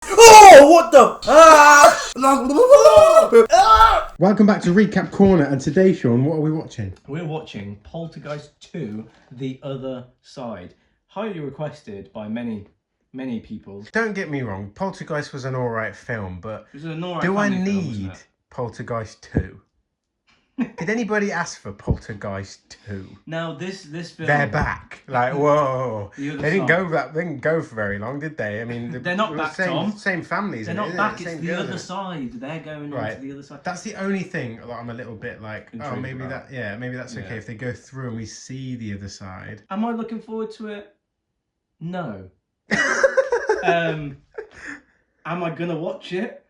Oh, what the? Welcome back to Recap Corner, and today, Sean, what are we watching? We're watching Poltergeist 2, The Other Side. Highly requested by many people. Don't get me wrong, Poltergeist was an alright film, but It was an alright do I family film, need wasn't it? Poltergeist 2? Did anybody ask for Poltergeist 2? Now this film, They're back. Like, whoa. The Other They didn't Side. go for very long, did they? I mean, They're not back, Tom. Same families. They're not back. It's The Other Side. They're going on to The Other Side. That's the only thing that I'm a little bit like, Intrigued maybe about. maybe that's okay if they go through and we see The Other Side. Am I looking forward to it? No. Am I gonna watch it?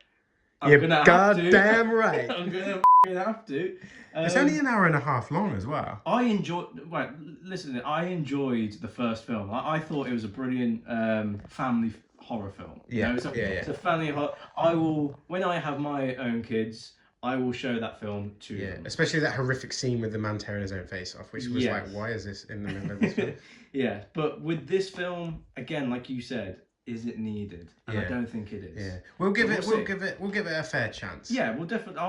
You're goddamn right. I'm gonna have to. It's only an hour and a half long as well. I enjoyed the first film. I thought it was a brilliant family horror film. Yeah, It's a family horror. When I have my own kids, I will show that film to them. Especially that horrific scene with the man tearing his own face off, which was like, why is this in the middle of this film? Yeah, but with this film, again, like you said, is it needed? And I don't think it is. Yeah, we'll give it a fair chance. Yeah, we'll definitely.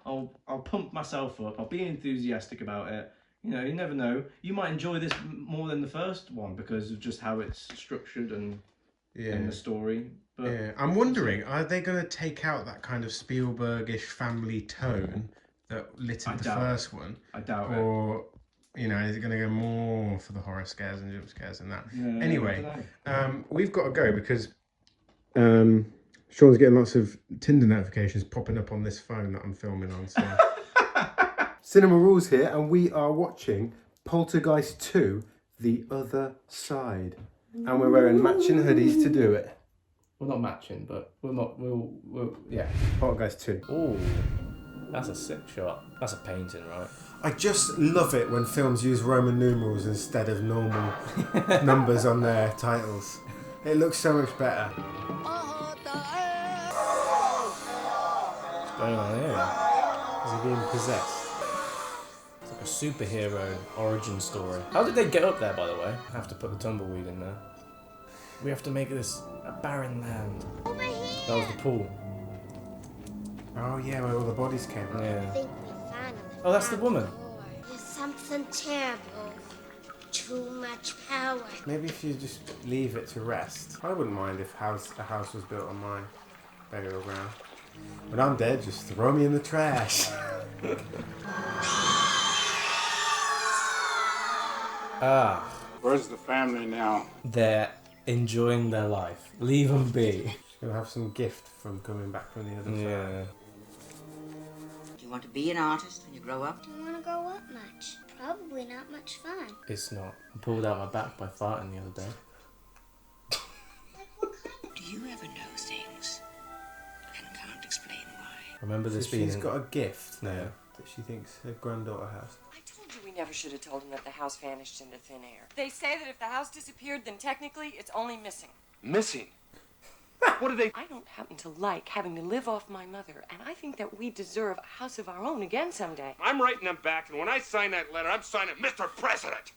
I'll pump myself up. I'll be enthusiastic about it. You know, you never know. You might enjoy this more than the first one because of just how it's structured and the story. But I'm wondering, are they going to take out that kind of Spielbergish family tone that lit up the first one? I doubt it. Or, is it going to go more for the horror scares and jump scares and that? Yeah, anyway, we've got to go because Sean's getting lots of Tinder notifications popping up on this phone that I'm filming on. So. Cinema Rules here, and we are watching Poltergeist 2, The Other Side. And we're wearing matching hoodies to do it. We're not matching, but we'll yeah. Poltergeist 2. Oh, that's a sick shot. That's a painting, right? I just love it when films use Roman numerals instead of normal numbers on their titles. It looks so much better. What's going on here? Is he being possessed? It's like a superhero origin story. How did they get up there, by the way? I have to put the tumbleweed in there. We have to make this a barren land. Over here. That was the pool. Oh yeah, where all the bodies came out. Yeah. I think we found him. Oh, that's the woman. There's something terrible. Too much power. Maybe if you just leave it to rest. I wouldn't mind if a house was built on my burial ground. When I'm dead, just throw me in the trash. Where's the family now? They're enjoying their life. Leave them be. You'll have some gift from coming back from the other side. Yeah. Do you want to be an artist when you grow up? Don't want to grow up much. Probably not much fun. It's not. I pulled out my back by farting the other day. Do you ever know things and can't explain why? Remember this being... She's got a gift now that she thinks her granddaughter has. I told you we never should have told him that the house vanished into thin air. They say that if the house disappeared, then technically it's only missing. Missing? What are they? I don't happen to like having to live off my mother, and I think that we deserve a house of our own again someday. I'm writing them back, and when I sign that letter, I'm signing Mr. President.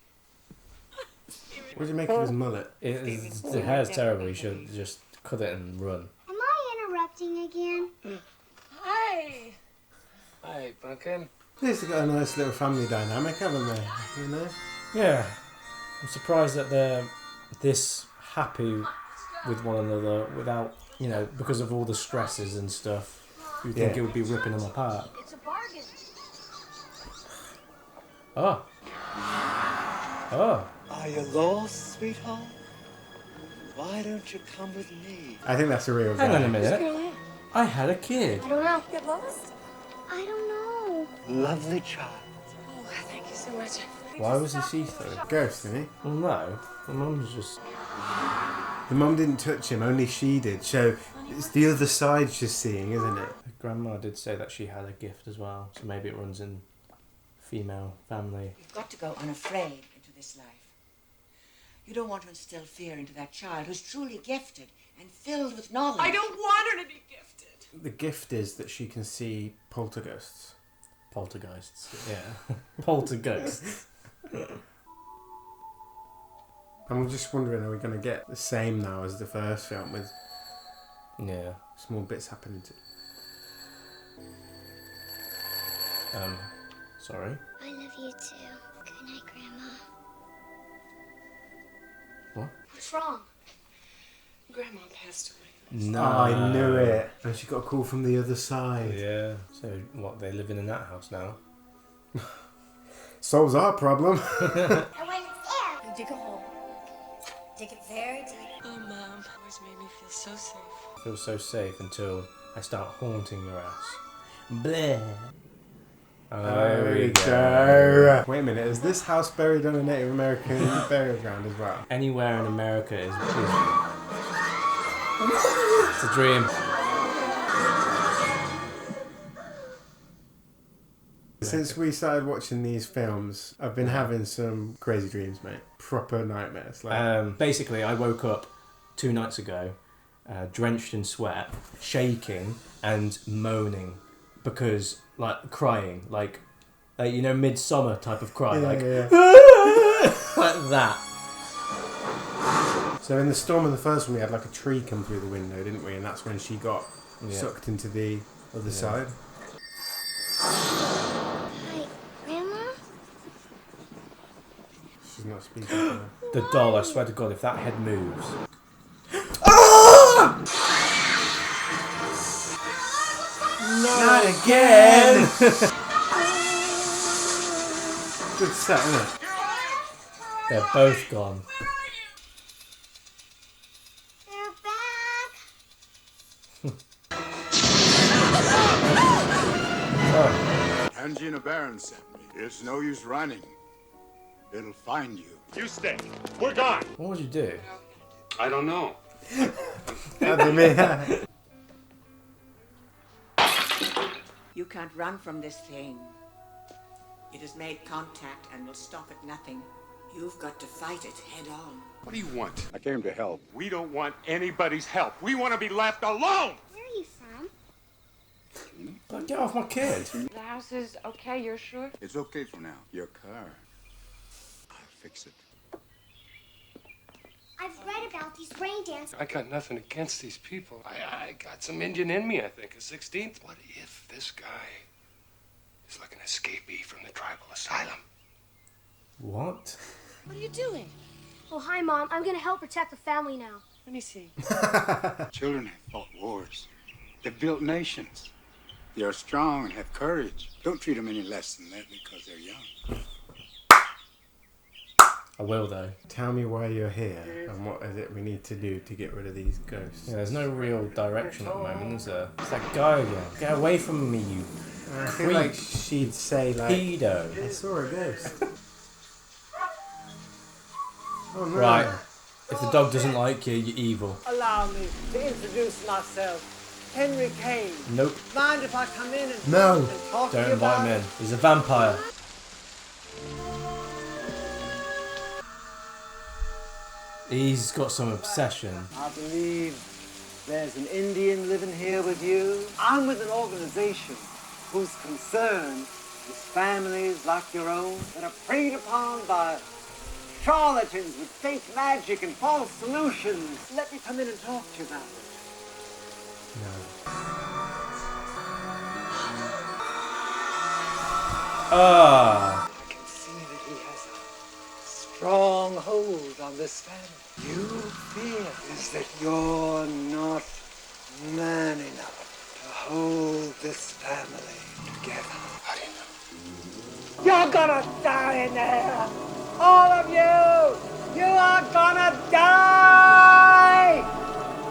What do you make of his mullet? The hair's terrible. You should just cut it and run. Am I interrupting again? Hi! Hey, Pumpkin. They've got a nice little family dynamic, haven't they? You know? Yeah. I'm surprised that they're this happy with one another without, because of all the stresses and stuff. You'd think it would be ripping them apart. It's a bargain. Oh. Oh. Are you lost, sweetheart? Why don't you come with me? I think that's a real guy. Hang on a minute. I had a kid. I don't know. Get lost? I don't know. Lovely child. Oh, thank you so much. Why was he see-through? Ghost, isn't he? Well, no. The mum's just... The mum didn't touch him, only she did. So it's the other side she's seeing, isn't it? Grandma did say that she had a gift as well, so maybe it runs in female family. You've got to go unafraid into this life. You don't want to instill fear into that child who's truly gifted and filled with knowledge. I don't want her to be gifted. The gift is that she can see poltergeists. Poltergeists, yeah. Poltergeists. I'm just wondering, are we going to get the same now as the first film with Yeah. Small bits happening to... I Sorry. love you too. Good night, Grandma. What? What's wrong? Grandma passed away. No. Oh, I knew it. And she got a call from the other side. Yeah. So what? They're living in that house now. Solves our problem. I went there. You dig a hole. Dig it very deep. Oh, Mom. Always made me feel so safe. I feel so safe until I start haunting your ass. Bleh. Oh, there we go. Wait a minute, is this house buried on a Native American burial ground as well? Anywhere in America is it's a dream. Since we started watching these films, I've been having some crazy dreams, mate. Proper nightmares. Basically, I woke up 2 nights ago, drenched in sweat, shaking and moaning because, like, crying, like you know, midsummer type of cry, like that. So in the storm in the first one, we had like a tree come through the window, didn't we? And that's when she got sucked into the other side. Hi, Grandma? She's not speaking to her. The doll, I swear to God, if that head moves. Not again! Good set, isn't it? They're both gone. They're back. Angina Barron sent me. It's no use running. It'll find you. You stay. We're gone. What would you do? I don't know. You can't run from this thing. It has made contact and will stop at nothing. You've got to fight it head on. What do you want? I came to help. We don't want anybody's help. We want to be left alone. Where are you from? Don't get off my kid. The house is okay, you're sure? It's okay for now. Your car. I'll fix it. I've read about these rain dances. I got nothing against these people. I got some Indian in me, I think. A 16th. What if this guy is like an escapee from the tribal asylum? What? What are you doing? Oh, hi, Mom. I'm going to help protect the family now. Let me see. Children have fought wars. They've built nations. They are strong and have courage. Don't treat them any less than that because they're young. I will, though. Tell me why you're here and what is it we need to do to get rid of these ghosts. Yeah, there's no real direction at the moment, is there? It's that guy again. Get away from me, you I feel like she'd say like, pedo. I saw a ghost. Oh no. Right. If the dog doesn't like you, you're evil. Allow me to introduce myself. Henry Kane. Nope. Mind if I come in and, No. and talk to Don't you invite about him it? in. He's a vampire. He's got some obsession. I believe there's an Indian living here with you. I'm with an organization whose concern is families like your own that are preyed upon by charlatans with fake magic and false solutions. Let me come in and talk to you about it. Ah. I can see that he has a strong hold on this family. You fear is that you're not man enough to hold this family together. How do you know? You're gonna die in there! All of you! You are gonna die!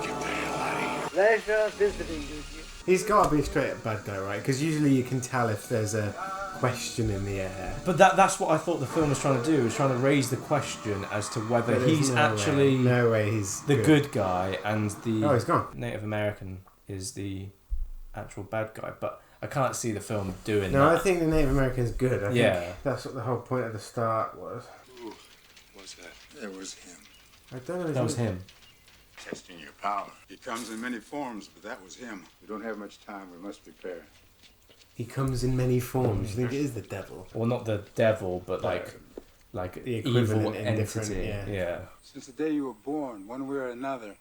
Get the hell out of here. Pleasure visiting with you. He's got to be a straight up bad guy, right? Because usually you can tell if there's a question in the air. But that's what I thought the film was trying to do, was trying to raise the question as to whether But there's he's no actually way. No way he's the good guy and the Oh, he's gone. Native American is the actual bad guy. But I can't see the film doing No, that. I think the Native American's good. I Yeah. think that's what the whole point at the start was. Who was that? There was him. I don't know. That was him. Testing your power. He comes in many forms, but that was him. We don't have much time. We must prepare. He comes in many forms. You think it is the devil? Well, not the devil, but like The equivalent evil in different- entity. yeah. Since the day you were born, one way or another,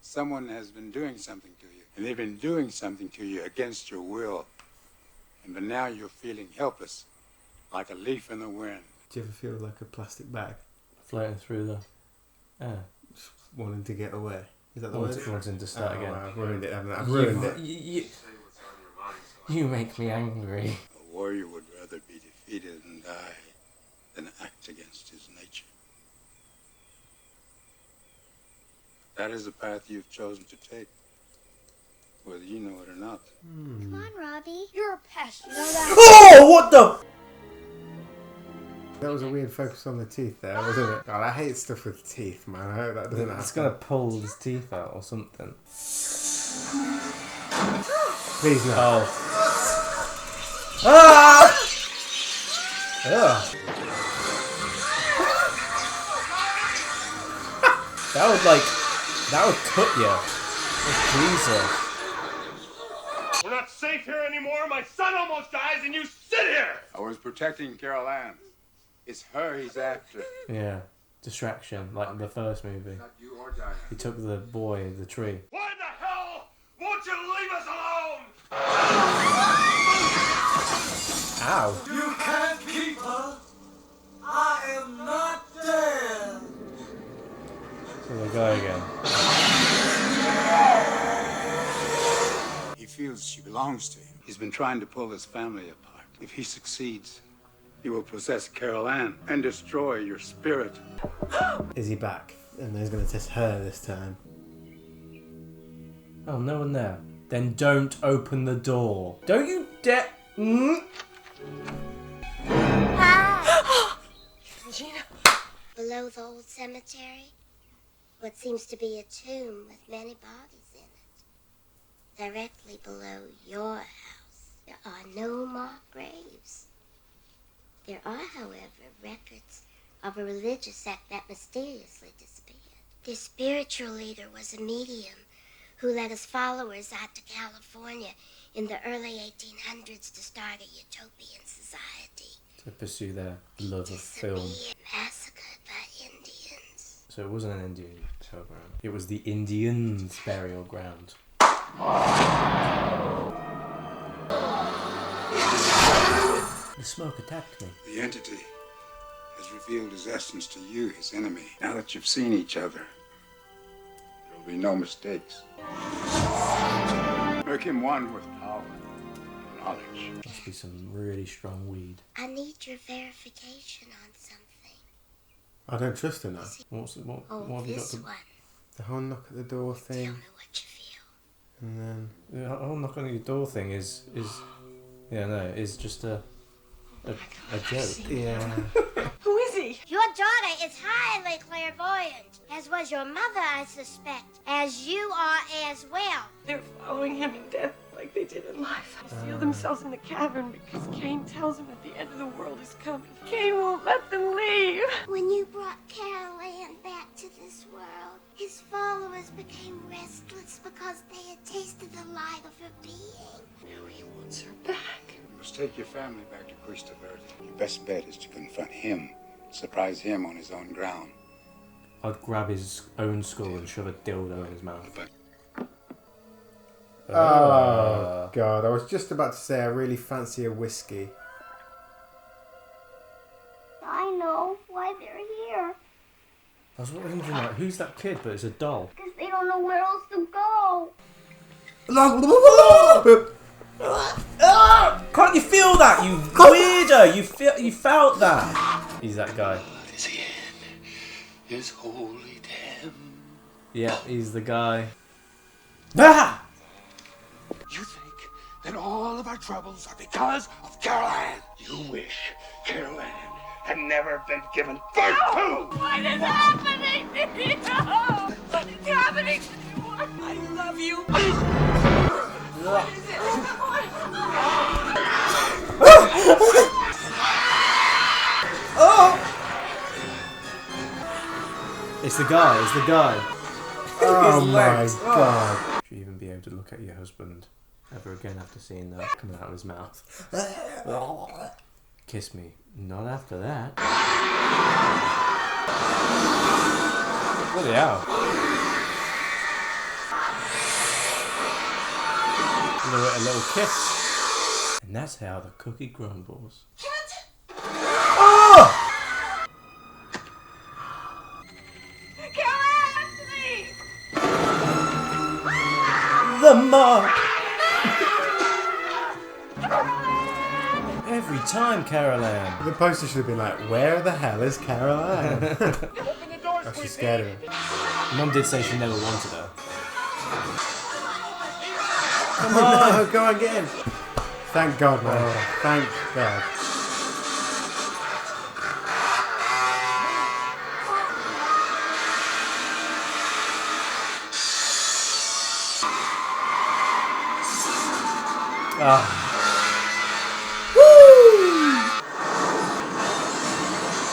someone has been doing something to you. And they've been doing something to you against your will. And but now you're feeling helpless, like a leaf in the wind. Do you ever feel like a plastic bag? Floating through the air. Just wanting to get away. Is that the word? Wanting to start again. I've ruined it, haven't I? I've ruined it. You make me angry. A warrior would rather be defeated and die than act against his nature. That is the path you've chosen to take, whether you know it or not. Come on, Robbie. You're a pest. You know that? Oh, what the? That was a weird focus on the teeth there, wasn't it? God, I hate stuff with teeth, man. I hope that doesn't happen. It's gonna pull his teeth out or something. Please no. Oh. Ah! Ugh. That would cut you. Oh, Jesus. We're not safe here anymore. My son almost dies, and you sit here. I was protecting Carol Ann. It's her he's after. Yeah. Distraction, like in the first movie. Not you or Diane. He took the boy in the tree. Why the hell won't you leave us alone? Ow. You can't keep her. I am not dead. So the guy again. He feels she belongs to him. He's been trying to pull this family apart. If he succeeds, he will possess Carol Ann and destroy your spirit. Is he back? And he's going to test her this time. Oh, no one there. Then don't open the door. Don't you dare. Regina. Below the old cemetery, what seems to be a tomb with many bodies in it. Directly below your house, there are no marked graves. There are, however, records of a religious sect that mysteriously disappeared. Their spiritual leader was a medium who led his followers out to California in the early 1800s to start a utopian society. To pursue their love of film. Massacred by Indians. So it wasn't an Indian burial ground. It was the Indians' burial ground. The smoke attacked me. The entity has revealed his essence to you, his enemy. Now that you've seen each other, there will be no mistakes. Make him one with power and knowledge. Must be some really strong weed. I need your verification on something. I don't trust her now. What have you got This to... one. The whole knock at the door Tell thing. me what you feel. And then... The whole knock on your door thing is just a joke. Yeah. Who is he? Your daughter is highly clairvoyant, as was your mother, I suspect, as you are as well. They're following him in death like they did in life. They seal themselves in the cavern because Cain tells them that the end of the world is coming. Cain won't let them leave. When you brought Carol Ann back to this world, his followers became restless because they had tasted the light of her being. Now he wants her back. You must take your family back to Cristo Verde. Your best bet is to confront him, surprise him on his own ground. I'd grab his own skull and shove a dildo in his mouth. Oh, God. I was just about to say I really fancy a whiskey. I know why they're here. I was wondering, like, who's that kid? But it's a doll. Because they don't know where else to go. Can't you feel that, you weirdo? You felt that. He's that guy. His hand is holy to him. Yeah, he's the guy. Ah! You think that all of our troubles are because of Carol Ann? You wish Carol Ann had never been given birth to! What is happening? No! What is happening? I love you. What is it? It's the guy. It's the guy. Oh His my legs. God. Should you even be able to look at your husband ever again after seeing that coming out of his mouth? Kiss me. Not after that. Bloody hell. a little kiss. And that's how the cookie crumbles. The mark! Every time, Carol Ann. The poster should have been like, where the hell is Carol Ann? Oh, she's scared of him. Mum did say she never wanted her. Come on, no, go on, get him. Thank God, man. Oh. Thank God.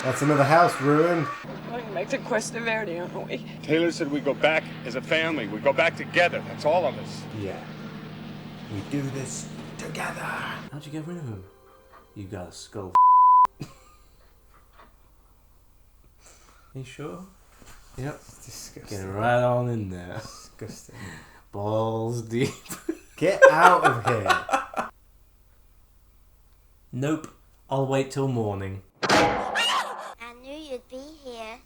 That's another house ruined. Going back to Cuesta Verde, aren't we? Taylor said we go back as a family. We go back together. That's all of us. Yeah. We do this together. How'd you get rid of him? You got a skull. You sure? Yep. Disgusting. Get right on in there. Disgusting. Balls deep. Get out of here. Nope. I'll wait till morning. I knew you'd be here,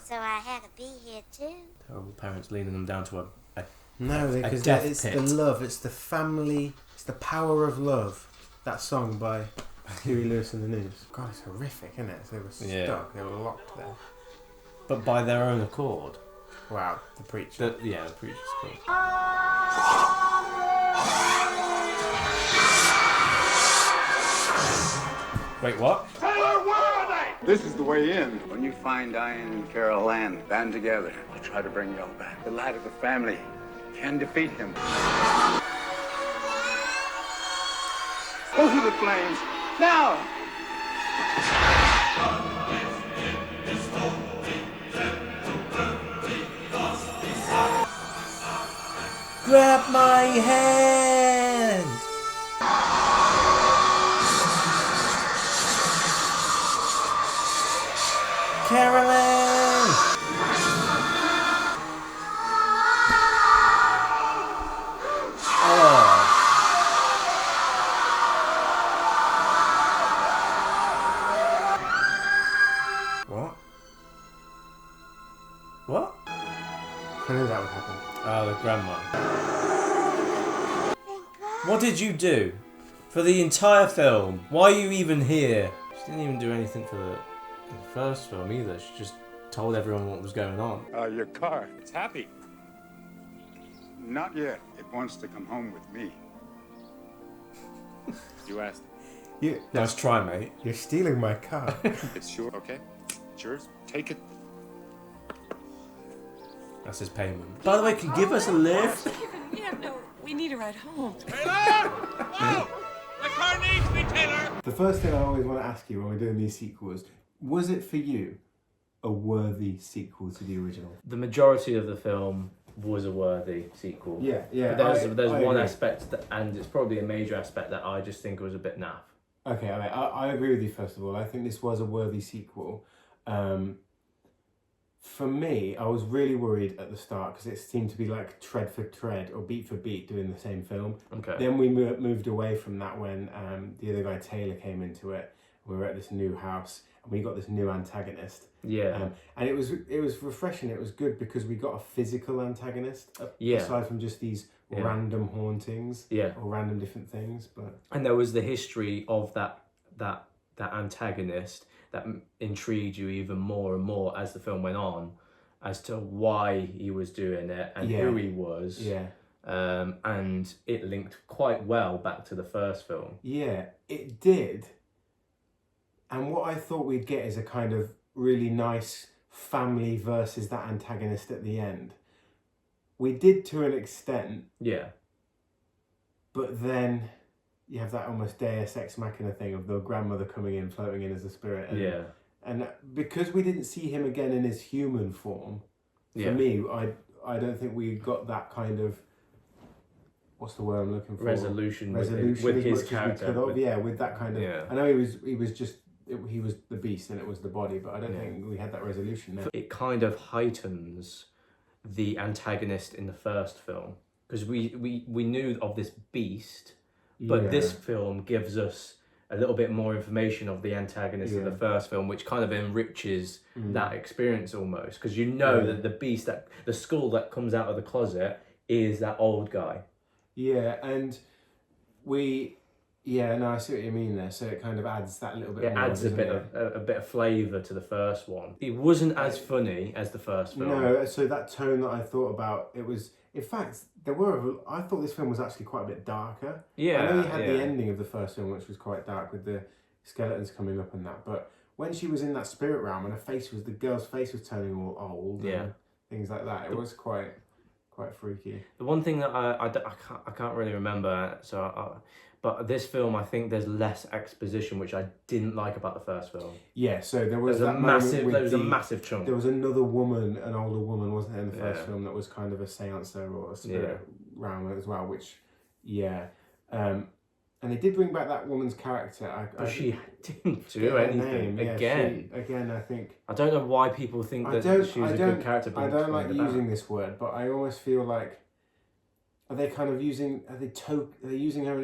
so I had to be here too. Terrible parents leading them down to a No, because death it's pit. the love, it's the family, it's the power of love. That song by Huey Lewis and the News. God, it's horrific, isn't it? So they were stuck, they were locked there. But by their own accord. Wow, the preacher. The preacher's cool. Wait, what? Taylor, where are they? This is the way in. When you find Diane and Carol Ann, band together. I'll try to bring you all back. The lad of the family can defeat him. Go to the flames, now! Grab my hand! Carolyn! Oh. What? What? I knew that would happen. Oh, the grandma. What did you do for the entire film? Why are you even here? She didn't even do anything for the first film either. She just told everyone what was going on. Your car. It's happy. Not yet. It wants to come home with me. You asked. Nice try, mate. You're stealing my car. It's sure. Okay. It's yours. Take it. That's his payment. By the way, can you give us a lift? Yeah, no, we need a ride home. Taylor! Whoa! The car needs me, Taylor! The first thing I always want to ask you when we're doing these sequels, was it for you a worthy sequel to the original? The majority of the film was a worthy sequel. Yeah. But there's I one agree. aspect, and it's probably a major aspect that I just think was a bit naff. Okay, I agree with you, first of all. I think this was a worthy sequel. For me, I was really worried at the start because it seemed to be like tread for tread or beat for beat doing the same film. Okay. Then we moved away from that when the other guy, Taylor, came into it. We were at this new house and we got this new antagonist. Yeah. And it was refreshing. It was good because we got a physical antagonist aside from just these random hauntings or random different things. But And there was the history of that antagonist that intrigued you even more and more as the film went on, as to why he was doing it and who he was. Yeah. And it linked quite well back to the first film. Yeah, it did. And what I thought we'd get is a kind of really nice family versus that antagonist at the end. We did to an extent. Yeah. But then you have that almost Deus Ex Machina thing of the grandmother coming in, floating in as a spirit. And, and because we didn't see him again in his human form, for me, I don't think we got that kind of, what's the word I'm looking for? Resolution with his character. With that kind of. I know he was the beast and it was the body, but I don't think we had that resolution there. It kind of heightens the antagonist in the first film. because we knew of this beast, but this film gives us a little bit more information of the antagonist in the first film, which kind of enriches that experience almost, because you know that the beast, that the skull that comes out of the closet, is that old guy. Yeah, and I see what you mean there. So it kind of adds that little bit. It adds a bit of flavour to the first one. It wasn't as funny as the first film. No, so that tone that I thought about, it was. In fact, I thought this film was actually quite a bit darker. Yeah, I know you had the ending of the first film, which was quite dark with the skeletons coming up and that. But when she was in that spirit realm and the girl's face was turning all old, and things like that, it was quite freaky. The one thing that I can't really remember, but this film, I think there's less exposition, which I didn't like about the first film. Yeah, so there was a massive chunk. There was another woman, an older woman, wasn't there, in the first film that was kind of a seancer or a spirit realm as well, which, and they did bring back that woman's character. But she didn't do anything. Again, I think... I don't know why people think that she was a good character. I don't like using this word, but I almost feel like... Are they using her in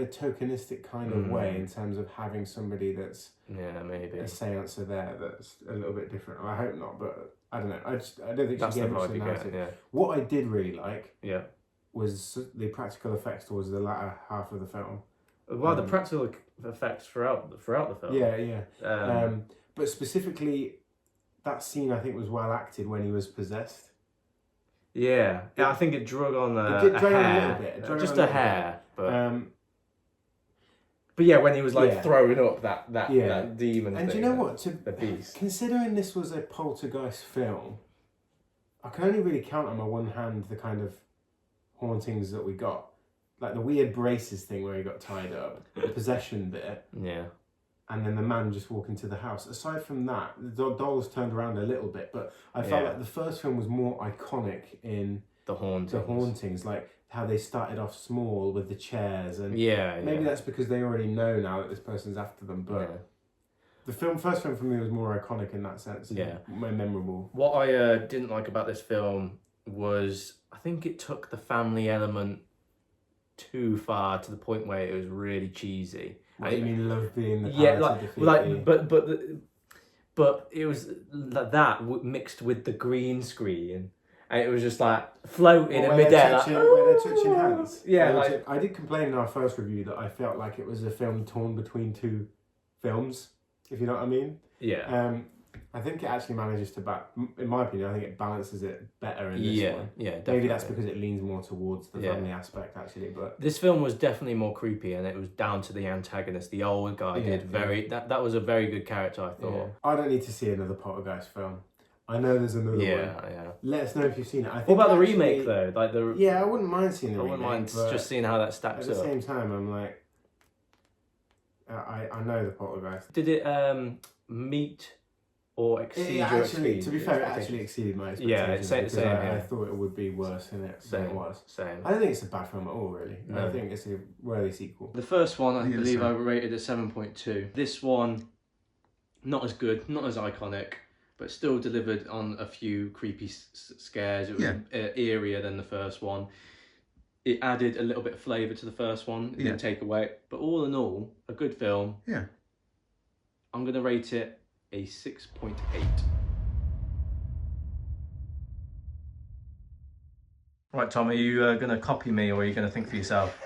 a tokenistic kind of way in terms of having somebody that's maybe a seancer there that's a little bit different? I hope not, but I don't know. I don't think she gave much of the narrative. What I did really like was the practical effects towards the latter half of the film. Well, the practical effects throughout the film. But specifically, that scene I think was well acted when he was possessed. Yeah, I think it drug on it did drag on a little bit. Just a hair. But yeah, when he was throwing up that demon and thing. Do you know what? The beast. Considering this was a poltergeist film, I can only really count on my one hand the kind of hauntings that we got. Like the weird braces thing where he got tied up, the possession bit. Yeah. And then the man just walking to the house. Aside from that, the dolls turned around a little bit, but I felt like the first film was more iconic in the hauntings, like how they started off small with the chairs, and maybe that's because they already know now that this person's after them. But the first film for me was more iconic in that sense. More memorable. What I didn't like about this film was I think it took the family element too far to the point where it was really cheesy. What, you mean love being the power to defeat but it was that mixed with the green screen, and it was just like floating in midair. Where they're touching hands. Yeah, I did complain in our first review that I felt like it was a film torn between two films, if you know what I mean. Yeah. I think it actually manages to in my opinion, I think it balances it better in this one. Yeah, definitely. Maybe that's because it leans more towards the family aspect, actually. But this film was definitely more creepy, and it was down to the antagonist. The old guy that was a very good character, I thought. Yeah. I don't need to see another Poltergeist film. I know there's another one. Yeah. Let us know if you've seen it. What about the remake though? Like I wouldn't mind seeing the remake. I wouldn't mind just seeing how that stacks up. At the same time, I'm like, I know the Poltergeist. Did it meet or exceed your expectations? To be fair, it actually exceeded my expectations. Yeah, same I thought it would be worse than it was. Same. I don't think it's a bad film at all, really. No. I think it's a worthy sequel. The first one, I believe I rated at 7.2. This one, not as good, not as iconic, but still delivered on a few creepy scares. It was eerier than the first one. It added a little bit of flavour to the first one. It didn't take away. But all in all, a good film. Yeah. I'm going to rate it a 6.8. Right, Tom, are you going to copy me, or are you going to think for yourself?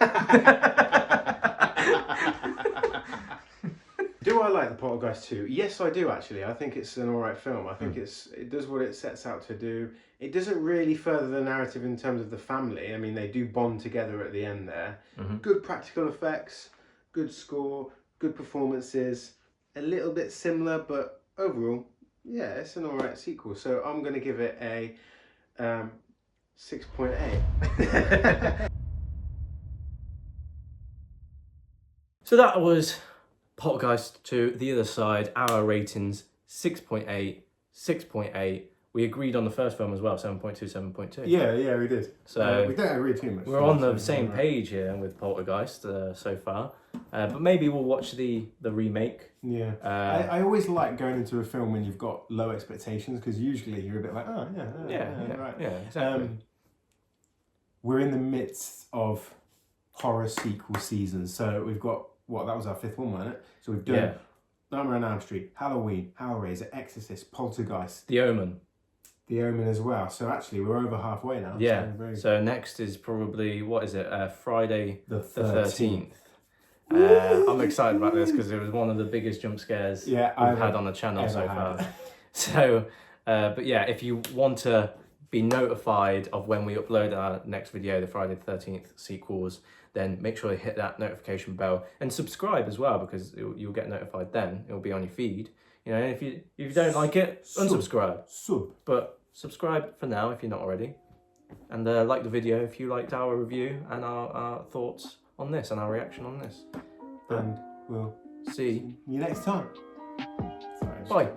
Do I like The Poltergeist 2? Yes, I do, actually. I think it's an alright film. I think it does what it sets out to do. It doesn't really further the narrative in terms of the family. I mean, they do bond together at the end there. Good practical effects, good score, good performances. A little bit similar, but overall, yeah, it's an alright sequel. So I'm going to give it a 6.8. So that was Poltergeist 2, The Other Side. Our ratings 6.8, 6.8. We agreed on the first film as well, 7.2, 7.2. Yeah, we did. So we don't agree too much. We're on the same page here with Poltergeist so far. But maybe we'll watch the remake. Yeah. I always like going into a film when you've got low expectations, because usually you're a bit like, right. Yeah, exactly. we're in the midst of horror sequel season. So we've got, that was our 5th one, wasn't it? So we've done Nightmare on Elm Street, Halloween, Hellraiser, Exorcist, Poltergeist. The Omen. The Omen as well. So actually we're over halfway now. Yeah. So next is probably, Friday the 13th. I'm excited about this because it was one of the biggest jump scares we've had on the channel so far. So, but yeah, if you want to be notified of when we upload our next video, the Friday the 13th sequels, then make sure you hit that notification bell and subscribe as well, because you'll get notified then. It'll be on your feed. You know, if you don't like it, unsubscribe. But subscribe for now if you're not already. And like the video if you liked our review and our thoughts on this and our reaction on this. And we'll see you next time. Bye.